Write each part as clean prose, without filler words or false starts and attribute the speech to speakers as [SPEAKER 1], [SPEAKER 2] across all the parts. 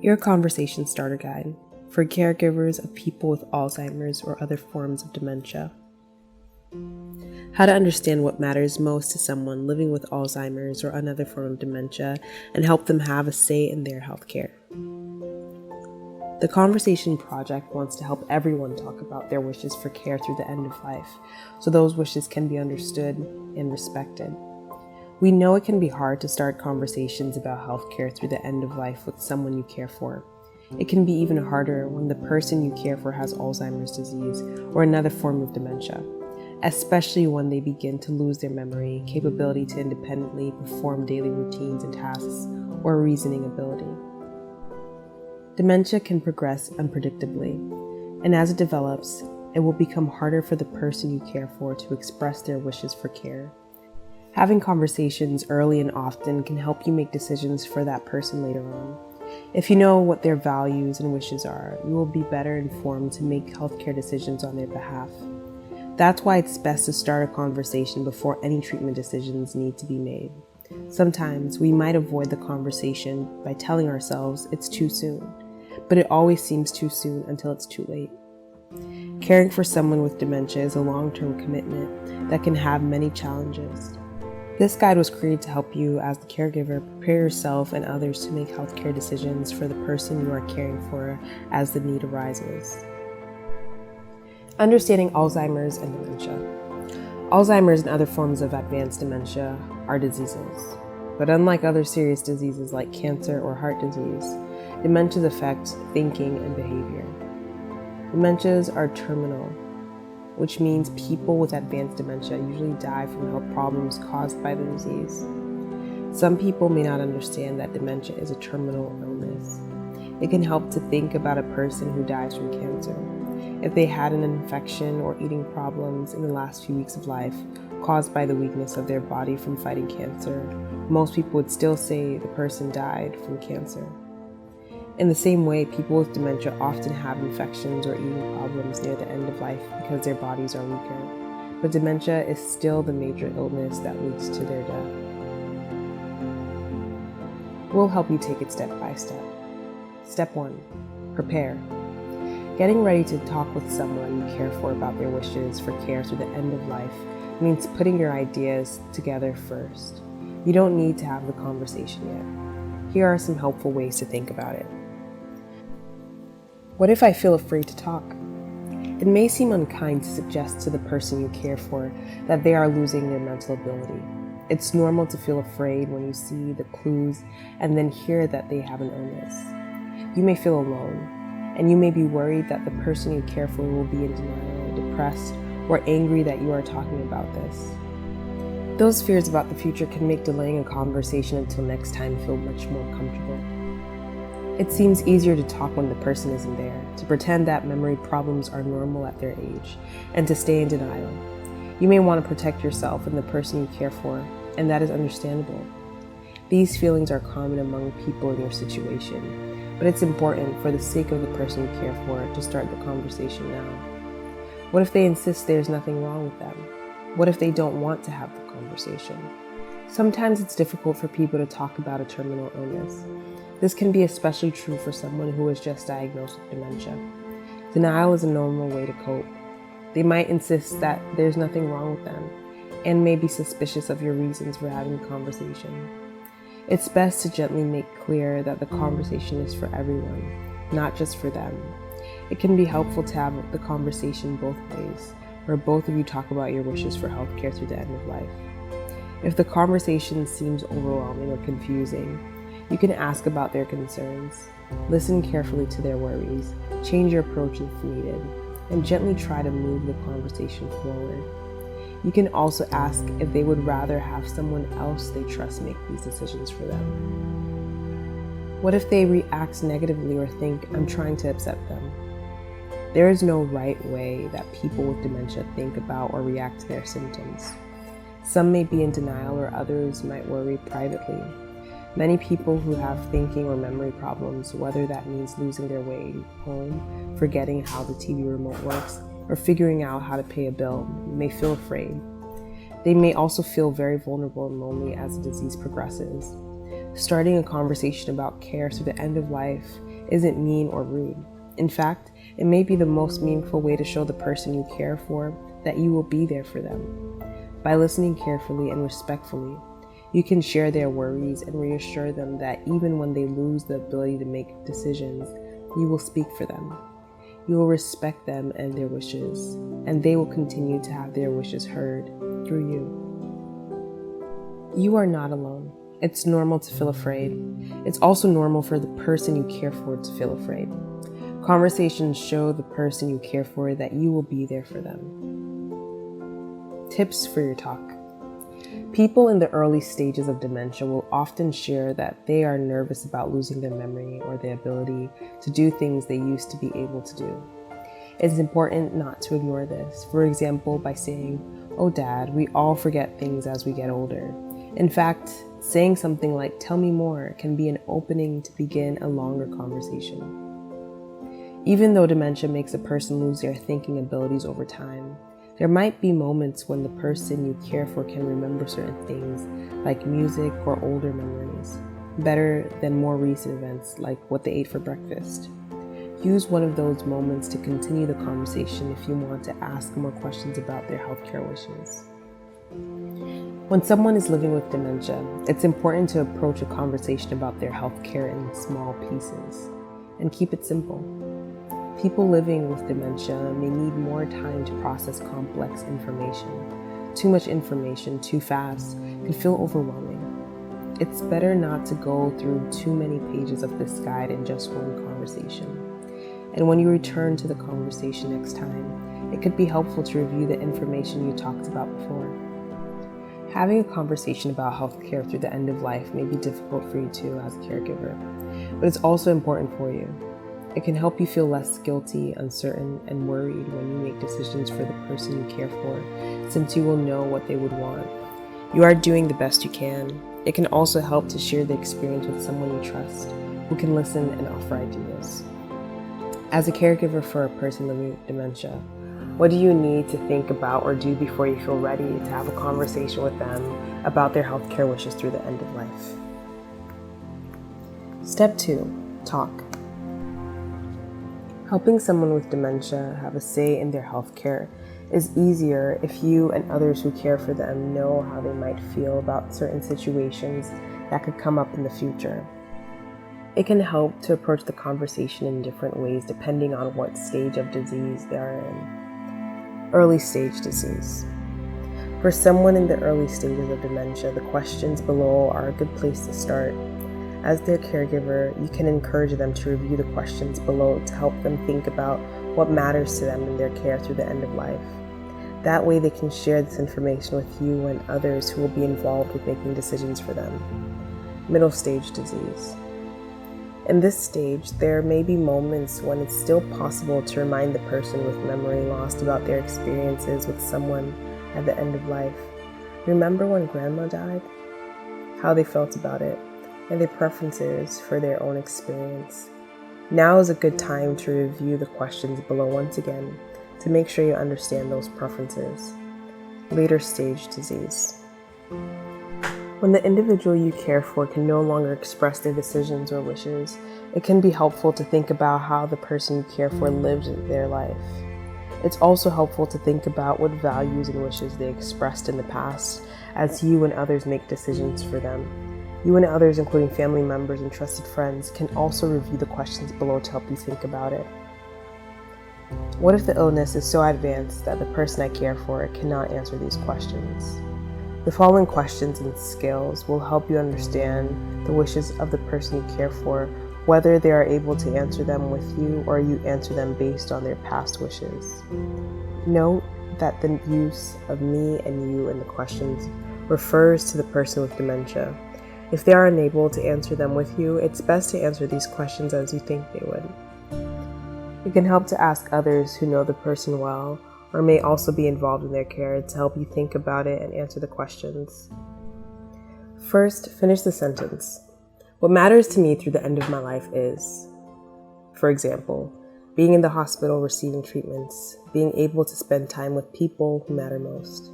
[SPEAKER 1] Your Conversation Starter Guide for caregivers of people with Alzheimer's or other forms of dementia. How to understand what matters most to someone living with Alzheimer's or another form of dementia and help them have a say in their healthcare. The Conversation Project wants to help everyone talk about their wishes for care through the end of life, so those wishes can be understood and respected. We know it can be hard to start conversations about healthcare through the end of life with someone you care for. It can be even harder when the person you care for has Alzheimer's disease or another form of dementia, especially when they begin to lose their memory, capability to independently perform daily routines and tasks, or reasoning ability. Dementia can progress unpredictably, and as it develops, it will become harder for the person you care for to express their wishes for care. Having conversations early and often can help you make decisions for that person later on. If you know what their values and wishes are, you will be better informed to make healthcare decisions on their behalf. That's why it's best to start a conversation before any treatment decisions need to be made. Sometimes we might avoid the conversation by telling ourselves it's too soon, but it always seems too soon until it's too late. Caring for someone with dementia is a long-term commitment that can have many challenges. This guide was created to help you, as the caregiver, prepare yourself and others to make healthcare decisions for the person you are caring for as the need arises. Understanding Alzheimer's and dementia. Alzheimer's and other forms of advanced dementia are diseases. But unlike other serious diseases like cancer or heart disease, dementias affect thinking and behavior. Dementias are terminal, which means people with advanced dementia usually die from health problems caused by the disease. Some people may not understand that dementia is a terminal illness. It can help to think about a person who dies from cancer. If they had an infection or eating problems in the last few weeks of life caused by the weakness of their body from fighting cancer, most people would still say the person died from cancer. In the same way, people with dementia often have infections or eating problems near the end of life because their bodies are weaker. But dementia is still the major illness that leads to their death. We'll help you take it step by step. Step 1. Prepare. Getting ready to talk with someone you care for about their wishes for care through the end of life means putting your ideas together first. You don't need to have the conversation yet. Here are some helpful ways to think about it. What if I feel afraid to talk? It may seem unkind to suggest to the person you care for that they are losing their mental ability. It's normal to feel afraid when you see the clues and then hear that they have an illness. You may feel alone, and you may be worried that the person you care for will be in denial, depressed, or angry that you are talking about this. Those fears about the future can make delaying a conversation until next time feel much more comfortable. It seems easier to talk when the person isn't there, to pretend that memory problems are normal at their age, and to stay in denial. You may want to protect yourself and the person you care for, and that is understandable. These feelings are common among people in your situation, but it's important for the sake of the person you care for to start the conversation now. What if they insist there's nothing wrong with them? What if they don't want to have the conversation? Sometimes it's difficult for people to talk about a terminal illness. This can be especially true for someone who is just diagnosed with dementia. Denial is a normal way to cope. They might insist that there's nothing wrong with them and may be suspicious of your reasons for having the conversation. It's best to gently make clear that the conversation is for everyone, not just for them. It can be helpful to have the conversation both ways, where both of you talk about your wishes for healthcare through the end of life. If the conversation seems overwhelming or confusing, you can ask about their concerns, listen carefully to their worries, change your approach if needed, and gently try to move the conversation forward. You can also ask if they would rather have someone else they trust make these decisions for them. What if they react negatively or think I'm trying to upset them? There is no right way that people with dementia think about or react to their symptoms. Some may be in denial, or others might worry privately. Many people who have thinking or memory problems, whether that means losing their way home, forgetting how the TV remote works, or figuring out how to pay a bill, may feel afraid. They may also feel very vulnerable and lonely as the disease progresses. Starting a conversation about care through the end of life isn't mean or rude. In fact, it may be the most meaningful way to show the person you care for that you will be there for them. By listening carefully and respectfully, you can share their worries and reassure them that even when they lose the ability to make decisions, you will speak for them. You will respect them and their wishes, and they will continue to have their wishes heard through you. You are not alone. It's normal to feel afraid. It's also normal for the person you care for to feel afraid. Conversations show the person you care for that you will be there for them. Tips for your talk. People in the early stages of dementia will often share that they are nervous about losing their memory or their ability to do things they used to be able to do. It's important not to ignore this, for example, by saying, "Oh, Dad, we all forget things as we get older." In fact, saying something like, "Tell me more," can be an opening to begin a longer conversation. Even though dementia makes a person lose their thinking abilities over time, there might be moments when the person you care for can remember certain things, like music or older memories, better than more recent events like what they ate for breakfast. Use one of those moments to continue the conversation if you want to ask more questions about their healthcare wishes. When someone is living with dementia, it's important to approach a conversation about their healthcare in small pieces and keep it simple. People living with dementia may need more time to process complex information. Too much information too fast can feel overwhelming. It's better not to go through too many pages of this guide in just one conversation. And when you return to the conversation next time, it could be helpful to review the information you talked about before. Having a conversation about healthcare through the end of life may be difficult for you too as a caregiver, but it's also important for you. It can help you feel less guilty, uncertain, and worried when you make decisions for the person you care for, since you will know what they would want. You are doing the best you can. It can also help to share the experience with someone you trust, who can listen and offer ideas. As a caregiver for a person living with dementia, what do you need to think about or do before you feel ready to have a conversation with them about their healthcare wishes through the end of life? Step 2, talk. Helping someone with dementia have a say in their healthcare is easier if you and others who care for them know how they might feel about certain situations that could come up in the future. It can help to approach the conversation in different ways depending on what stage of disease they are in. Early stage disease. For someone in the early stages of dementia, the questions below are a good place to start. As their caregiver, you can encourage them to review the questions below to help them think about what matters to them in their care through the end of life. That way they can share this information with you and others who will be involved with making decisions for them. Middle stage disease. In this stage, there may be moments when it's still possible to remind the person with memory lost about their experiences with someone at the end of life. Remember when grandma died? How they felt about it, and their preferences for their own experience. Now is a good time to review the questions below once again to make sure you understand those preferences. Later stage disease. When the individual you care for can no longer express their decisions or wishes, it can be helpful to think about how the person you care for lived their life. It's also helpful to think about what values and wishes they expressed in the past as you and others make decisions for them. You and others, including family members and trusted friends, can also review the questions below to help you think about it. What if the illness is so advanced that the person I care for cannot answer these questions? The following questions and skills will help you understand the wishes of the person you care for, whether they are able to answer them with you or you answer them based on their past wishes. Note that the use of me and you in the questions refers to the person with dementia. If they are unable to answer them with you, it's best to answer these questions as you think they would. It can help to ask others who know the person well or may also be involved in their care to help you think about it and answer the questions. First, finish the sentence. What matters to me through the end of my life is, for example, being in the hospital receiving treatments, being able to spend time with people who matter most.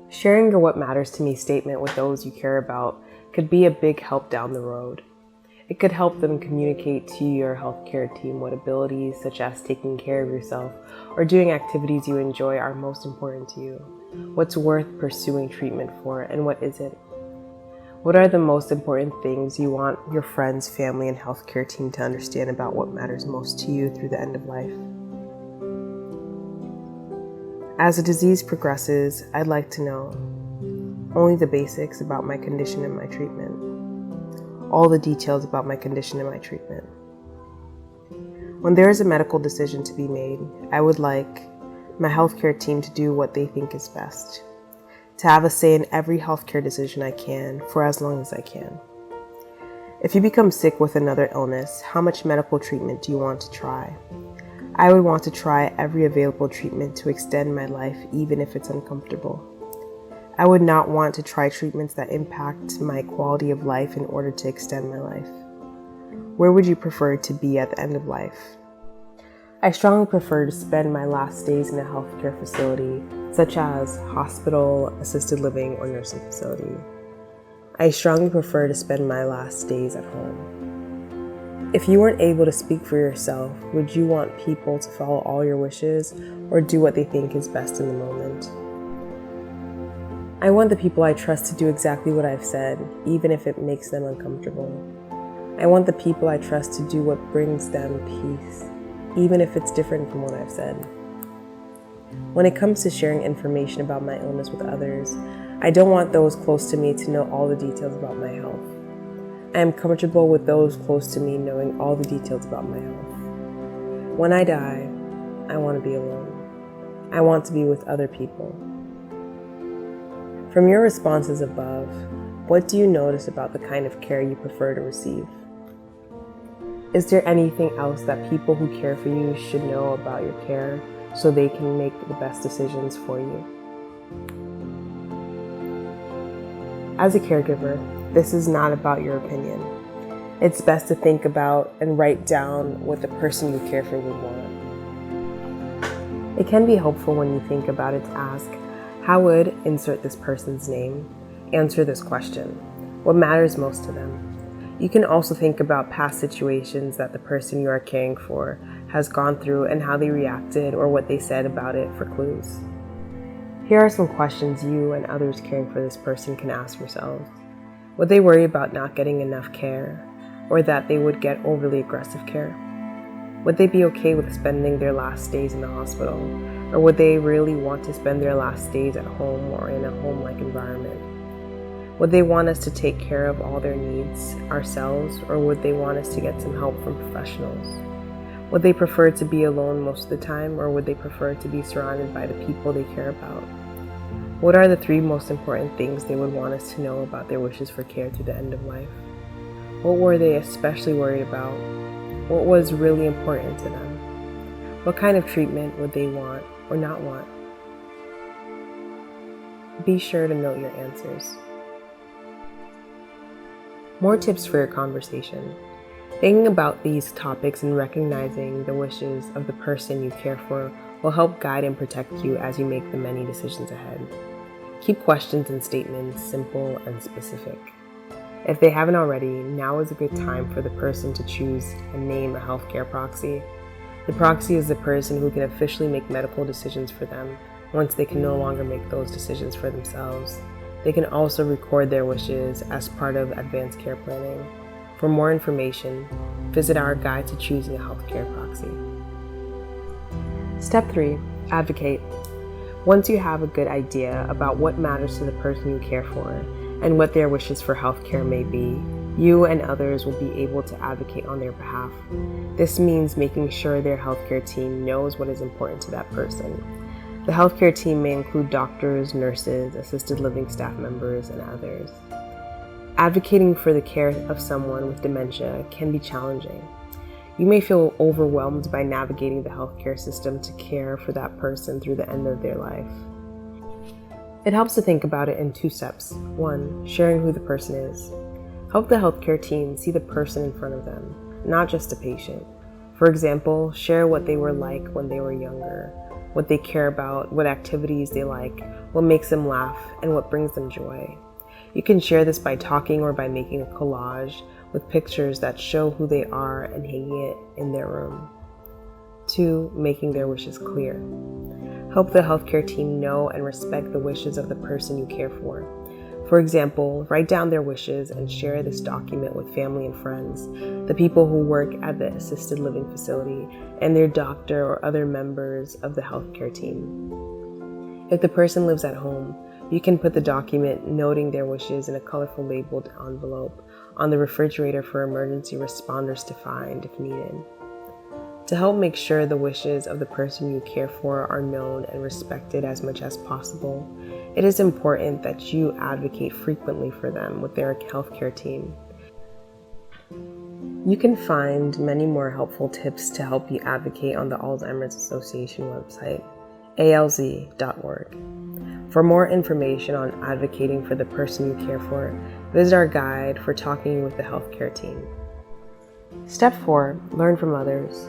[SPEAKER 1] Sharing your what matters to me statement with those you care about could be a big help down the road. It could help them communicate to your healthcare team what abilities, such as taking care of yourself or doing activities you enjoy, are most important to you. What's worth pursuing treatment for and what isn't? What are the most important things you want your friends, family, and healthcare team to understand about what matters most to you through the end of life? As the disease progresses, I'd like to know only the basics about my condition and my treatment. All the details about my condition and my treatment. When there is a medical decision to be made, I would like my healthcare team to do what they think is best, to have a say in every healthcare decision I can for as long as I can. If you become sick with another illness, how much medical treatment do you want to try? I would want to try every available treatment to extend my life, even if it's uncomfortable. I would not want to try treatments that impact my quality of life in order to extend my life. Where would you prefer to be at the end of life? I strongly prefer to spend my last days in a healthcare facility, such as hospital, assisted living, or nursing facility. I strongly prefer to spend my last days at home. If you weren't able to speak for yourself, would you want people to follow all your wishes or do what they think is best in the moment? I want the people I trust to do exactly what I've said, even if it makes them uncomfortable. I want the people I trust to do what brings them peace, even if it's different from what I've said. When it comes to sharing information about my illness with others, I don't want those close to me to know all the details about my health. I am comfortable with those close to me knowing all the details about my health. When I die, I want to be alone. I want to be with other people. From your responses above, what do you notice about the kind of care you prefer to receive? Is there anything else that people who care for you should know about your care so they can make the best decisions for you? As a caregiver, this is not about your opinion. It's best to think about and write down what the person you care for would want. It can be helpful when you think about it to ask, how would insert this person's name answer this question? What matters most to them? You can also think about past situations that the person you are caring for has gone through and how they reacted or what they said about it for clues. Here are some questions you and others caring for this person can ask yourselves. Would they worry about not getting enough care or that they would get overly aggressive care? Would they be okay with spending their last days in the hospital, or would they really want to spend their last days at home or in a home-like environment? Would they want us to take care of all their needs ourselves, or would they want us to get some help from professionals? Would they prefer to be alone most of the time, or would they prefer to be surrounded by the people they care about? What are the 3 most important things they would want us to know about their wishes for care through the end of life? What were they especially worried about? What was really important to them? What kind of treatment would they want or not want? Be sure to note your answers. More tips for your conversation. Thinking about these topics and recognizing the wishes of the person you care for will help guide and protect you as you make the many decisions ahead. Keep questions and statements simple and specific. If they haven't already, now is a good time for the person to choose and name a healthcare proxy. The proxy is the person who can officially make medical decisions for them once they can no longer make those decisions for themselves. They can also record their wishes as part of advanced care planning. For more information, visit our guide to choosing a healthcare proxy. Step 3. Advocate. Once you have a good idea about what matters to the person you care for and what their wishes for healthcare may be, you and others will be able to advocate on their behalf. This means making sure their healthcare team knows what is important to that person. The healthcare team may include doctors, nurses, assisted living staff members, and others. Advocating for the care of someone with dementia can be challenging. You may feel overwhelmed by navigating the healthcare system to care for that person through the end of their life. It helps to think about it in 2 steps. 1, sharing who the person is. Help the healthcare team see the person in front of them, not just a patient. For example, share what they were like when they were younger, what they care about, what activities they like, what makes them laugh, and what brings them joy. You can share this by talking or by making a collage with pictures that show who they are and hanging it in their room. 2. Making their wishes clear. Help the healthcare team know and respect the wishes of the person you care for. For example, write down their wishes and share this document with family and friends, the people who work at the assisted living facility, and their doctor or other members of the healthcare team. If the person lives at home, you can put the document noting their wishes in a colorful labeled envelope on the refrigerator for emergency responders to find if needed. To help make sure the wishes of the person you care for are known and respected as much as possible, it is important that you advocate frequently for them with their healthcare team. You can find many more helpful tips to help you advocate on the Alzheimer's Association website, alz.org. For more information on advocating for the person you care for, visit our guide for talking with the healthcare team. Step 4. Learn from others.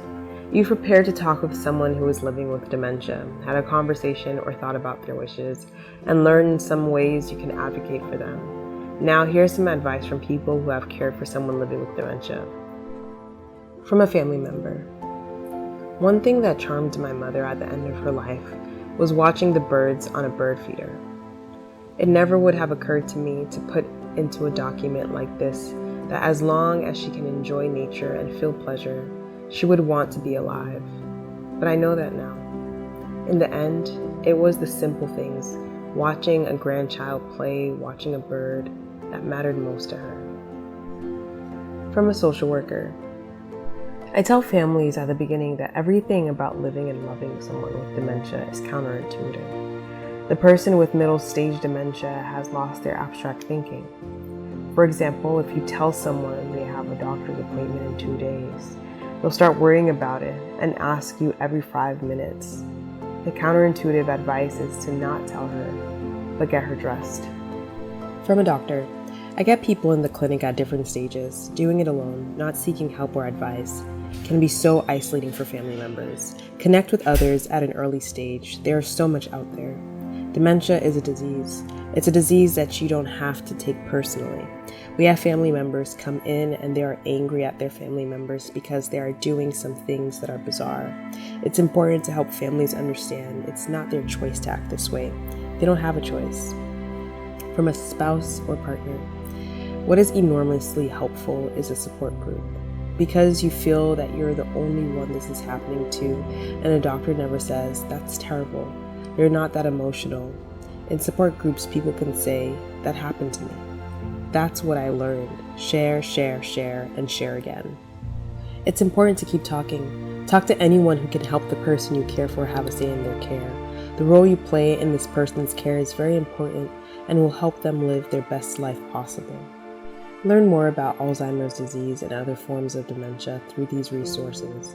[SPEAKER 1] You've prepared to talk with someone who is living with dementia, had a conversation or thought about their wishes, and learned some ways you can advocate for them. Now here's some advice from people who have cared for someone living with dementia. From a family member. One thing that charmed my mother at the end of her life was watching the birds on a bird feeder. It never would have occurred to me to put into a document like this that as long as she can enjoy nature and feel pleasure, she would want to be alive. But I know that now. In the end, it was the simple things, watching a grandchild play, watching a bird, that mattered most to her. From a social worker. I tell families at the beginning that everything about living and loving someone with dementia is counterintuitive. The person with middle stage dementia has lost their abstract thinking. For example, if you tell someone they have a doctor's appointment in 2 days, they'll start worrying about it and ask you every 5 minutes. The counterintuitive advice is to not tell her, but get her dressed. From a doctor. I get people in the clinic at different stages. Doing it alone, not seeking help or advice, can be so isolating for family members. Connect with others at an early stage. There is so much out there. Dementia is a disease. It's a disease that you don't have to take personally. We have family members come in and they are angry at their family members because they are doing some things that are bizarre. It's important to help families understand it's not their choice to act this way. They don't have a choice. From a spouse or partner. What is enormously helpful is a support group. Because you feel that you're the only one this is happening to, and a doctor never says, "That's terrible. You're not that emotional." In support groups, people can say, "That happened to me. That's what I learned." Share, share, share, and share again. It's important to keep talking. Talk to anyone who can help the person you care for have a say in their care. The role you play in this person's care is very important and will help them live their best life possible. Learn more about Alzheimer's disease and other forms of dementia through these resources.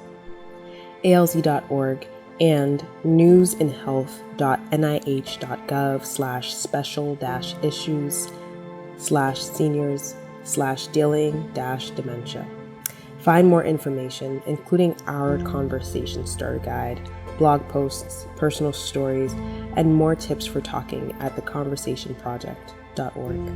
[SPEAKER 1] alz.org and newsinhealth.nih.gov/special-issues/seniors/dealing-dementia. Find more information, including our conversation starter guide, blog posts, personal stories, and more tips for talking at theconversationproject.org.